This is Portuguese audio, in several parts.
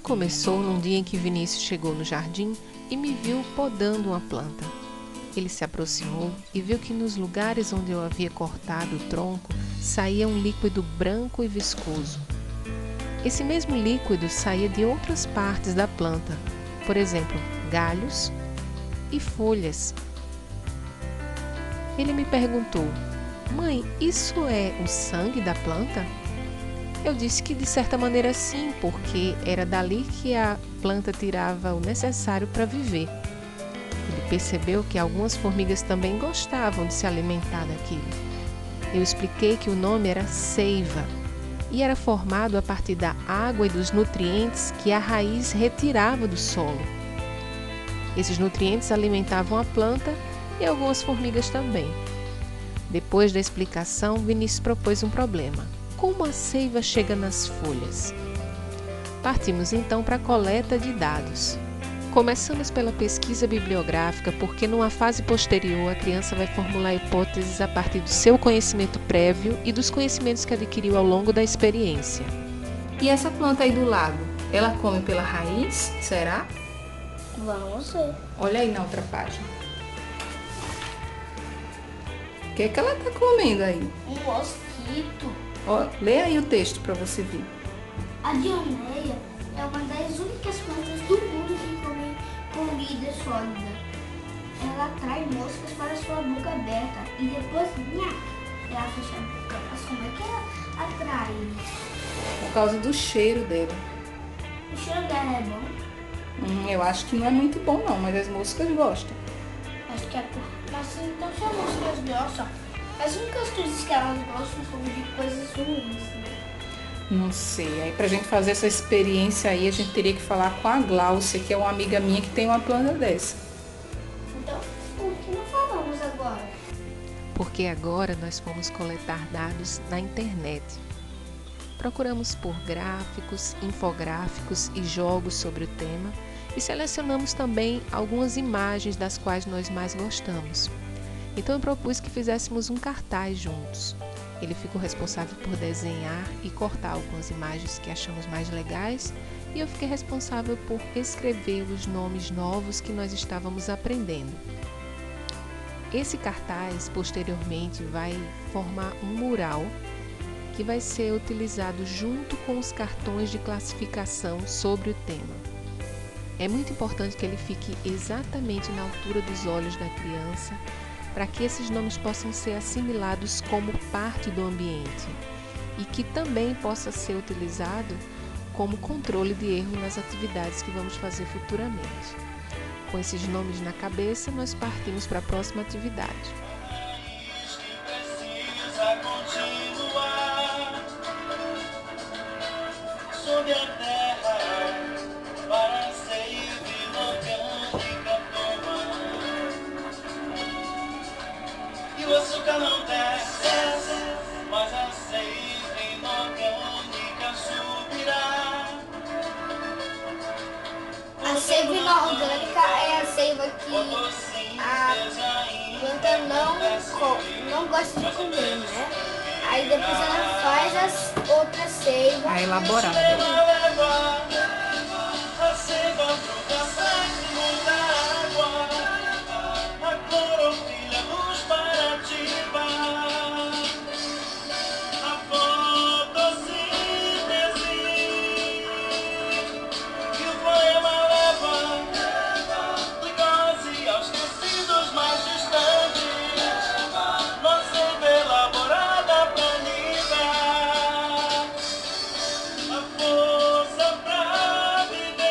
começou num dia em que Vinícius chegou no jardim e me viu podando uma planta. Ele se aproximou e viu que nos lugares onde eu havia cortado o tronco saía um líquido branco e viscoso. Esse mesmo líquido saía de outras partes da planta, por exemplo, galhos e folhas. Ele me perguntou: "Mãe, isso é o sangue da planta?" Eu disse que de certa maneira sim, porque era dali que a planta tirava o necessário para viver. Ele percebeu que algumas formigas também gostavam de se alimentar daquilo. Eu expliquei que o nome era seiva e era formado a partir da água e dos nutrientes que a raiz retirava do solo. Esses nutrientes alimentavam a planta e algumas formigas também. Depois da explicação, Vinícius propôs um problema: como a seiva chega nas folhas? Partimos então para a coleta de dados. Começamos pela pesquisa bibliográfica, porque numa fase posterior a criança vai formular hipóteses a partir do seu conhecimento prévio e dos conhecimentos que adquiriu ao longo da experiência. E essa planta aí do lado, ela come pela raiz, será? Vamos ver. Olha aí na outra página. O que é que ela tá comendo aí? Um mosquito. Ó, lê aí o texto para você ver. A dioneia é uma das únicas plantas do mundo que come comida sólida. Ela atrai moscas para sua boca aberta e depois, ela fecha a boca. Mas como é que ela atrai eles? Por causa do cheiro dela. O cheiro dela é bom? Eu acho que não é muito bom não, mas as moscas gostam. Acho que é por... Mas então se as moscas gostam, as únicas coisas que elas gostam são de coisas ruins, né? Não sei, aí pra gente fazer essa experiência aí, a gente teria que falar com a Gláucia, que é uma amiga minha que tem uma planta dessa. Então, por que não falamos agora? Porque agora nós fomos coletar dados na internet. Procuramos por gráficos, infográficos e jogos sobre o tema e selecionamos também algumas imagens das quais nós mais gostamos. Então eu propus que fizéssemos um cartaz juntos. Ele ficou responsável por desenhar e cortar algumas imagens que achamos mais legais e eu fiquei responsável por escrever os nomes novos que nós estávamos aprendendo. Esse cartaz, posteriormente, vai formar um mural que vai ser utilizado junto com os cartões de classificação sobre o tema. É muito importante que ele fique exatamente na altura dos olhos da criança, para que esses nomes possam ser assimilados como parte do ambiente e que também possa ser utilizado como controle de erro nas atividades que vamos fazer futuramente. Com esses nomes na cabeça, nós partimos para a próxima atividade. Sob a terra, para seiva inorgânica tomar. E o açúcar não desce, mas a seiva inorgânica subirá. A seiva inorgânica é a seiva que a planta não gosta de comer, né? Aí depois ela faz as outras seivas. A elaborada. A seiva fruta sétimo da água, a clorofila nos parativa, a fotossíntese que o poema leva, glicose aos tecidos mais distantes, nossa seiva elaborada planida, a força pra viver.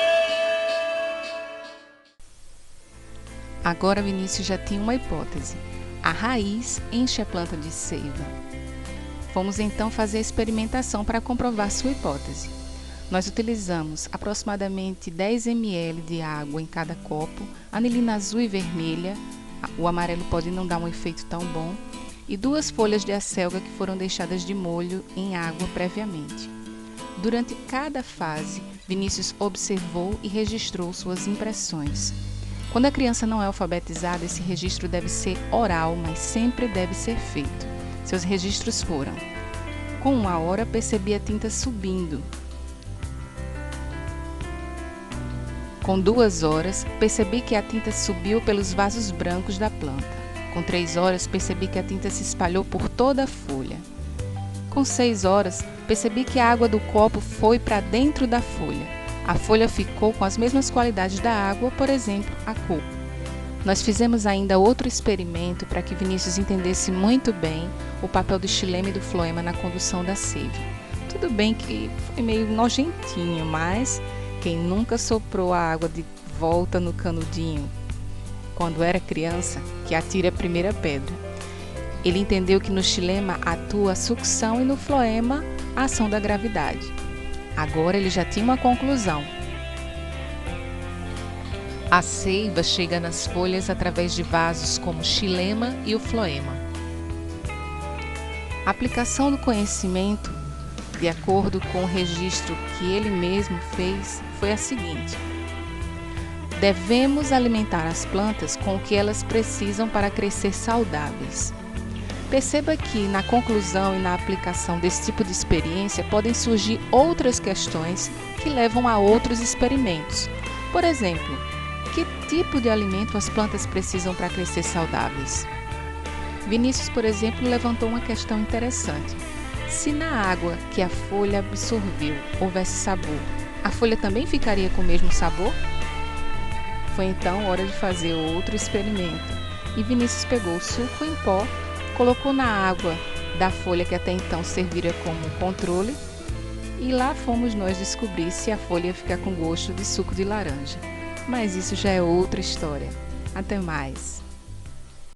Agora Vinícius já tinha uma hipótese. A raiz enche a planta de seiva. Fomos então fazer a experimentação para comprovar sua hipótese. Nós utilizamos aproximadamente 10 ml de água em cada copo, anilina azul e vermelha, o amarelo pode não dar um efeito tão bom, e 2 folhas de acelga que foram deixadas de molho em água previamente. Durante cada fase, Vinícius observou e registrou suas impressões. Quando a criança não é alfabetizada, esse registro deve ser oral, mas sempre deve ser feito. Seus registros foram: com 1 hora percebi a tinta subindo. Com 2 horas, percebi que a tinta subiu pelos vasos brancos da planta. Com 3 horas, percebi que a tinta se espalhou por toda a folha. Com 6 horas, percebi que a água do copo foi para dentro da folha. A folha ficou com as mesmas qualidades da água, por exemplo, a cor. Nós fizemos ainda outro experimento para que Vinícius entendesse muito bem o papel do xilema e do floema na condução da seiva. Tudo bem que foi meio nojentinho, mas quem nunca soprou a água de volta no canudinho quando era criança, que atire a primeira pedra. Ele entendeu que no xilema atua a sucção e no floema a ação da gravidade. Agora ele já tinha uma conclusão. A seiva chega nas folhas através de vasos como o xilema e o floema. A aplicação do conhecimento, de acordo com o registro que ele mesmo fez, foi a seguinte: devemos alimentar as plantas com o que elas precisam para crescer saudáveis. Perceba que na conclusão e na aplicação desse tipo de experiência podem surgir outras questões que levam a outros experimentos. Por exemplo, que tipo de alimento as plantas precisam para crescer saudáveis? Vinícius, por exemplo, levantou uma questão interessante. Se na água que a folha absorveu houvesse sabor, a folha também ficaria com o mesmo sabor? Foi então hora de fazer outro experimento. E Vinícius pegou o suco em pó, colocou na água da folha que até então servira como controle, e lá fomos nós descobrir se a folha ia ficar com gosto de suco de laranja. Mas isso já é outra história. Até mais!